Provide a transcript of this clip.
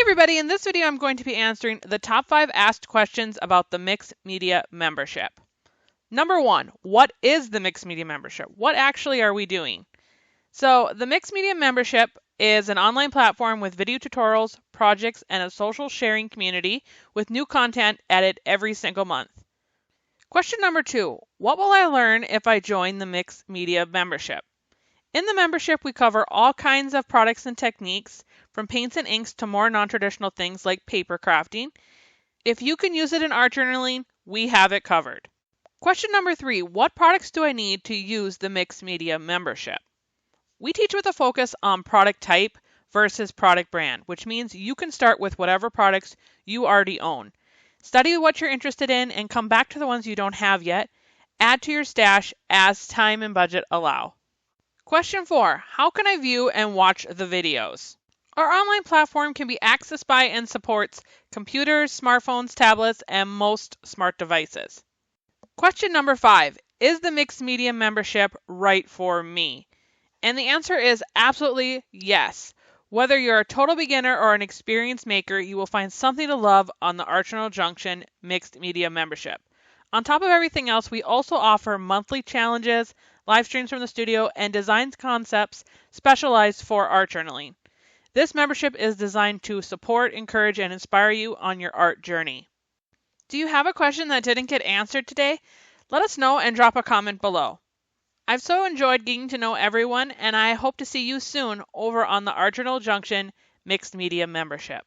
everybody, in this video I'm going to be answering the top 5 asked questions about the mixed media membership. Number 1, what is the mixed media membership? What actually are we doing? So the mixed media membership is an online platform with video tutorials, projects, and a social sharing community with new content added every single month. Question number 2, what will I learn if I join the mixed media membership? In the membership, we cover all kinds of products and techniques, from paints and inks to more non-traditional things like paper crafting. If you can use it in art journaling, we have it covered. Question number 3, what products do I need to use the mixed media membership? We teach with a focus on product type versus product brand, which means you can start with whatever products you already own. Study what you're interested in and come back to the ones you don't have yet. Add to your stash as time and budget allow. Question 4, how can I view and watch the videos? Our online platform can be accessed by and supports computers, smartphones, tablets, and most smart devices. Question number 5, is the mixed media membership right for me? And the answer is absolutely yes. Whether you're a total beginner or an experienced maker, you will find something to love on the Junction mixed media membership. On top of everything else, we also offer monthly challenges, live streams from the studio, and design concepts specialized for art journaling. This membership is designed to support, encourage, and inspire you on your art journey. Do you have a question that didn't get answered today? Let us know and drop a comment below. I've so enjoyed getting to know everyone, and I hope to see you soon over on the Art Journal Junction Mixed Media membership.